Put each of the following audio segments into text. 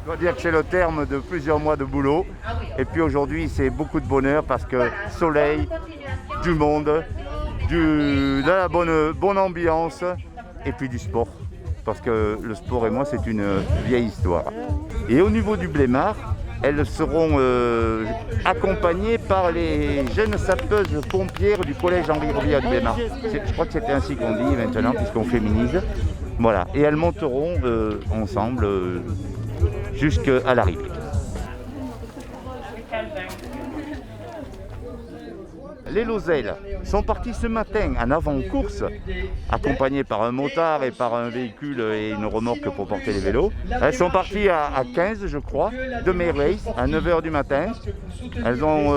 Je dois dire que c'est le terme de plusieurs mois de boulot. Et puis aujourd'hui, c'est beaucoup de bonheur parce que soleil, du monde, de la bonne ambiance et puis du sport. Parce que le sport et moi, c'est une vieille histoire. Et au niveau du blémard, elles seront accompagnées par les jeunes sapeuses pompières du collège Henri Robillard du Blémard. Je crois que c'était ainsi qu'on dit maintenant, puisqu'on féminise. Voilà. Et elles monteront ensemble jusqu'à l'arrivée. Les Lozelles sont partis ce matin en avant-course, accompagnés par un motard et par un véhicule et une remorque pour porter les vélos. Elles sont parties à 15, je crois, de Mayrace, à 9h du matin. Elles ont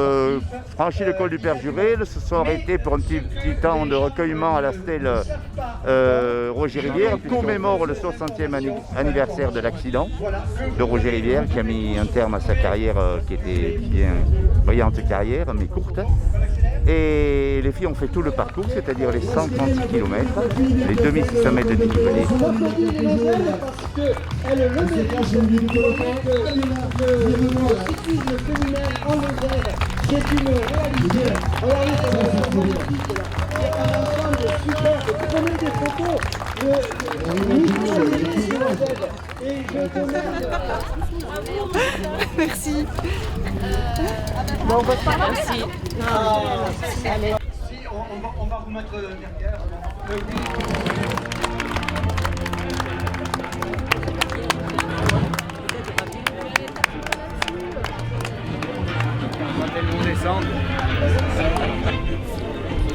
franchi le col du Père Juré, elles se sont arrêtées pour un petit temps de recueillement à la stèle Roger Rivière, commémore le 60e anniversaire de l'accident de Roger Rivière, qui a mis un terme à sa carrière qui était bien brillante carrière, mais courte. Et les filles ont fait tout le parcours, c'est-à-dire les 136 km, les 2600 mètres de dénivelé. C'est une réalité. C'est un ensemble super. Prenez des photos. Et je demande. Merci. Bon, on va pas. Merci. Allez. Si, on va vous mettre derrière.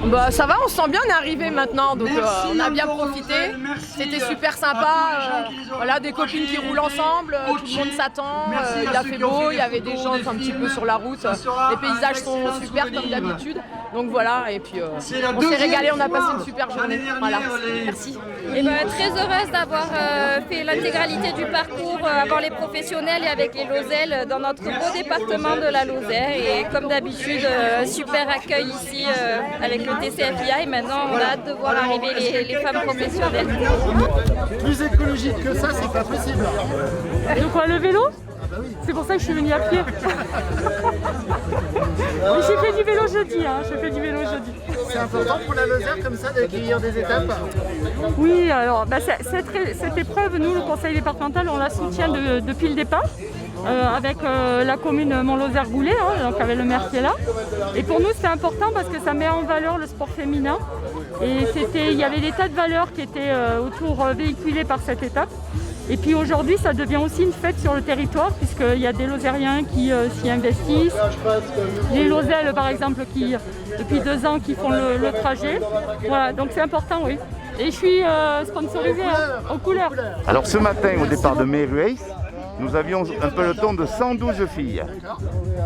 Bah ça va, on se sent bien, on est arrivé maintenant, donc on a bien profité. C'était super sympa, voilà, des copines qui roulent ensemble, tout le monde s'attend, il a fait beau, il y avait des gens un petit peu sur la route, les paysages sont super comme d'habitude, donc voilà, et puis on s'est régalé, on a passé une super journée, voilà, merci. Et ben, très heureuse d'avoir fait l'intégralité du parcours avant les professionnels et avec les Lozelles dans notre beau département de la Lozère. Et comme d'habitude, super accueil ici avec le TCFIA. Et maintenant, on a hâte de voir arriver les femmes professionnelles. Plus écologique que ça, c'est pas possible. De quoi, le vélo? C'est pour ça que je suis venue à pied. J'ai fait du vélo jeudi, C'est important pour la Lozère comme ça d'accueillir des étapes? Oui, alors cette épreuve, nous, le conseil départemental, on la soutient depuis le départ. Avec la commune Mont-Lozère-Goulet, donc avec le maire qui est là. Et pour nous, c'est important parce que ça met en valeur le sport féminin. Et il y avait des tas de valeurs qui étaient véhiculées par cette étape. Et puis aujourd'hui, ça devient aussi une fête sur le territoire, puisqu'il y a des Lozériens qui s'y investissent. Les Lozelles, par exemple, qui, depuis 2 ans, qui font le trajet. Voilà, donc c'est important, oui. Et je suis sponsorisée aux couleurs. Alors ce matin, au départ de Mayrace, nous avions un peloton de 112 filles.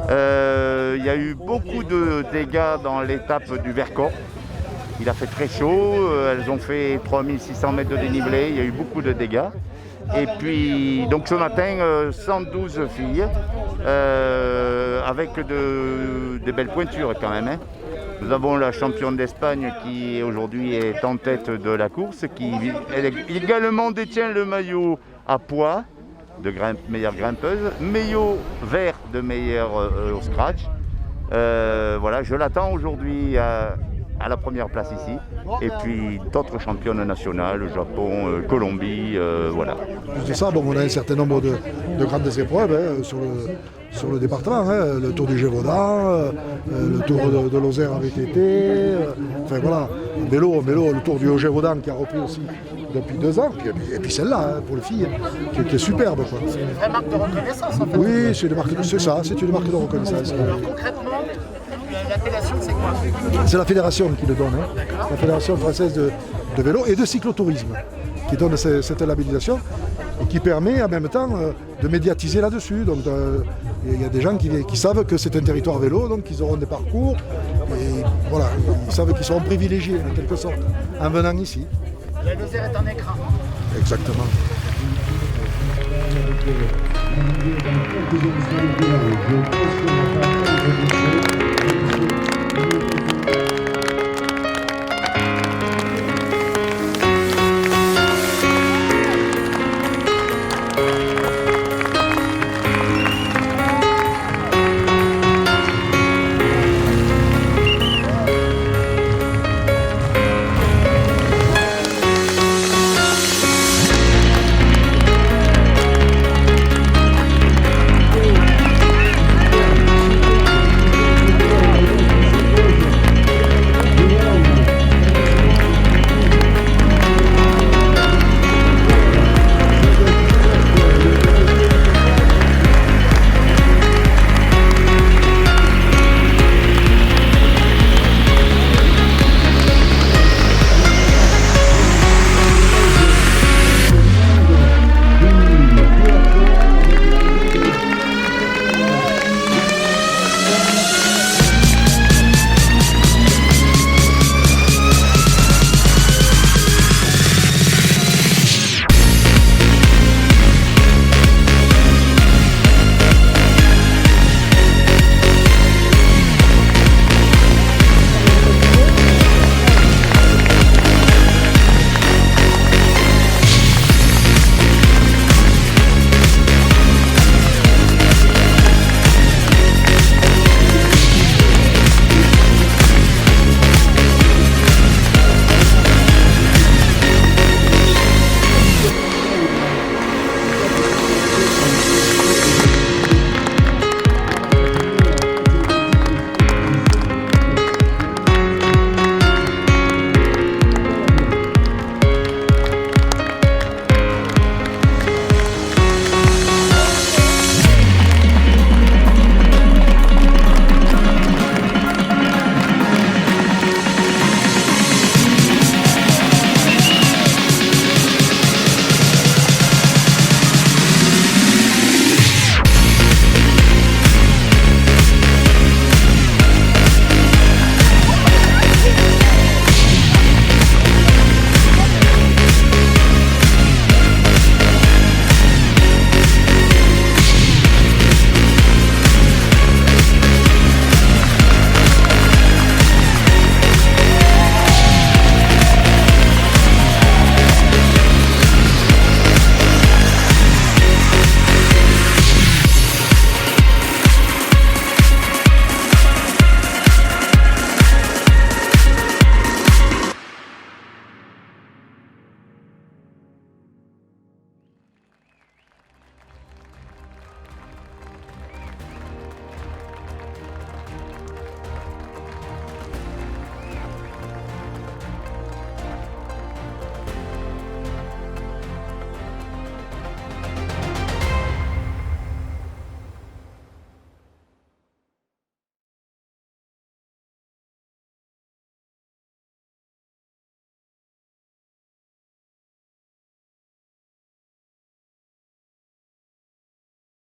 Il y a eu beaucoup de dégâts dans l'étape du Vercors. Il a fait très chaud, elles ont fait 3600 mètres de dénivelé, il y a eu beaucoup de dégâts. Et puis, donc ce matin, 112 filles, avec des belles pointures quand même. Nous avons la championne d'Espagne qui aujourd'hui est en tête de la course, qui elle également détient le maillot à poids de meilleure grimpeuse, maillot vert de meilleure au scratch. Voilà, je l'attends aujourd'hui à la première place ici. Et puis d'autres championnes nationales, Japon, Colombie, voilà. C'est ça, bon, on a un certain nombre de grandes épreuves sur le département, le Tour du Gévaudan, le Tour de Lozère avec été, enfin voilà, vélo, le Tour du Haut-Gévaudan qui a repris aussi depuis 2 ans, et puis celle-là, pour les filles, qui est superbe. Quoi. C'est une vraie marque de reconnaissance en fait. Oui, c'est une marque de reconnaissance. Alors concrètement, l'appellation c'est quoi? C'est la fédération qui le donne, la Fédération française de vélo et de cyclotourisme, qui donne cette labellisation et qui permet en même temps de médiatiser là-dessus. Donc il y a des gens qui savent que c'est un territoire vélo, donc ils auront des parcours, et voilà, ils savent qu'ils seront privilégiés en quelque sorte en venant ici. La Lozère est un écran. Exactement. Je pense qu'on va faire